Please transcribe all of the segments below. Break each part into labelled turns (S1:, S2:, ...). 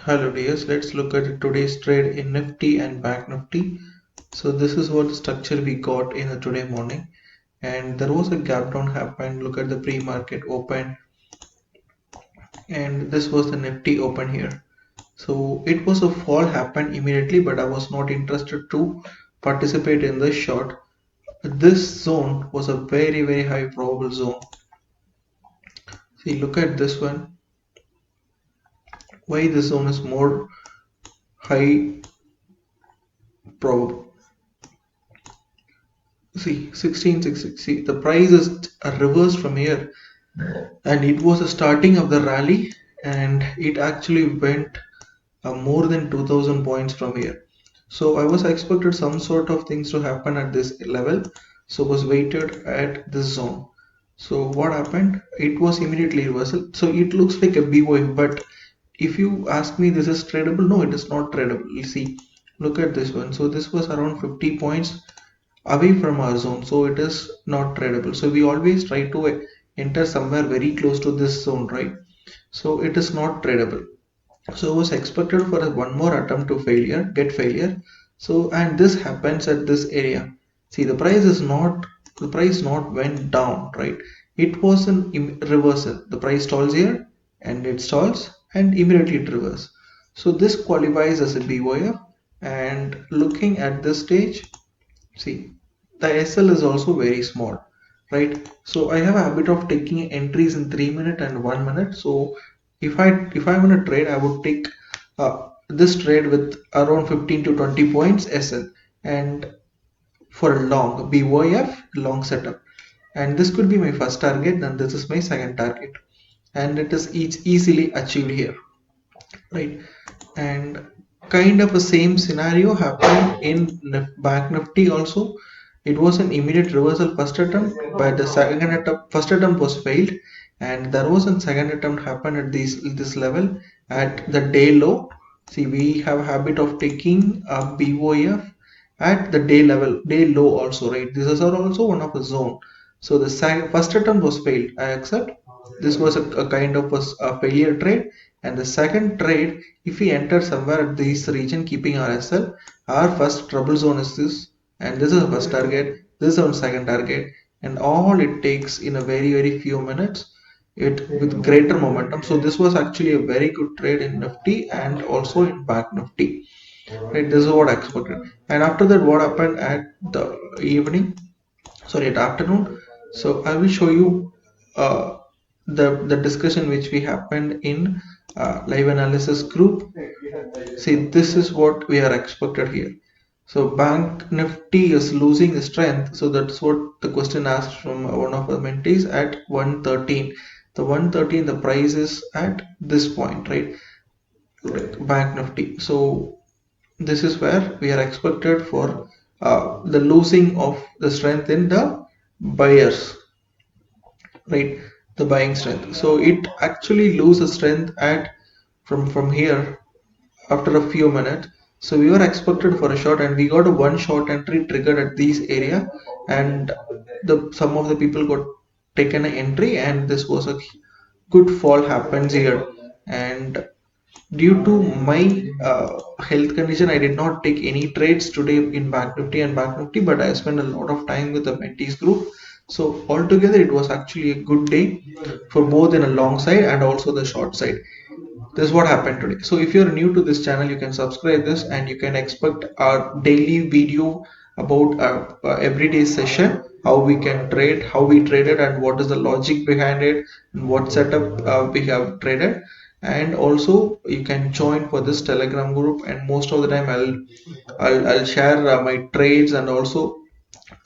S1: Hello dears, let's look at today's trade in Nifty and Banknifty. So this is what the structure we got in the today morning, and there was a gap down happened. Look at the pre-market open, and this was the Nifty open here. So it was a fall happened immediately, but I was not interested to participate in the short. This zone was a very high probable zone. See, look at this one. Why this zone is more high probable? See, 1666. See, the price is reversed from here, and it was the starting of the rally, and it actually went more than 2000 points from here. So I was expected some sort of things to happen at this level, so was waited at this zone. So what happened? It was immediately reversal. So it looks like a BOI, but if you ask me, this is tradable? No, it is not tradable. You see, look at this one. So this was around 50 points away from our zone, so it is not tradable. So we always try to enter somewhere very close to this zone, right? So it is not tradable. So was expected for one more attempt to get failure. So, and this happens at this area. See, the price not went down, right? It was an reversal. The price stalls here and it stalls and immediately it reverses. So this qualifies as a BYF, and looking at this stage, see, the SL is also very small, right? So I have a habit of taking entries in 3 minutes and 1 minute. So if I want to trade, I would take this trade with around 15 to 20 points SL, and for a long BYF long setup. And this could be my first target, then this is my second target, and it is easily achieved here, right? And kind of a same scenario happened in Bank Nifty also. It was an immediate reversal first attempt, but the first attempt was failed, and there was a second attempt happened at this level at the day low. See, we have a habit of taking a BOF at the day level, day low also, right? This is also one of the zone. So the first attempt was failed. I accept. This was a kind of a failure trade, and the second trade, if we enter somewhere at this region keeping our SL, our first trouble zone is this, and this is the first target, this is our second target, and all it takes in a very few minutes, it with greater momentum. So this was actually a very good trade in Nifty and also in Bank Nifty, right? This is what I expected. And after that, what happened at the at afternoon? So I will show you the discussion which we happened in live analysis group. See, this is what we are expected here. So Bank Nifty is losing the strength. So that's what the question asked from one of our mentees at 113. The 113, the price is at this point, right? Bank Nifty. So this is where we are expected for the losing of the strength in the buyers, right? The buying strength. So it actually loses strength at from here after a few minutes. So we were expected for a short, and we got a one short entry triggered at this area, and some of the people got taken an entry, and this was a good fall happens here. And due to my health condition, I did not take any trades today in Bank Nifty and Bank Nifty, but I spent a lot of time with the mentees group. So altogether, it was actually a good day for both in a long side and also the short side. This is what happened today. So if you're new to this channel, you can subscribe this, and you can expect our daily video about everyday session, how we can trade, how we traded, and what is the logic behind it, and what setup we have traded. And also you can join for this Telegram group, and most of the time I'll share my trades, and also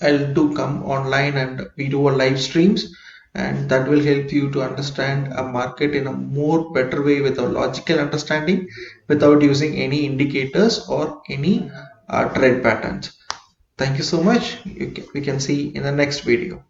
S1: I'll do come online and we do a live streams, and that will help you to understand a market in a more better way with a logical understanding without using any indicators or any trade patterns. Thank you so much. We can see in the next video.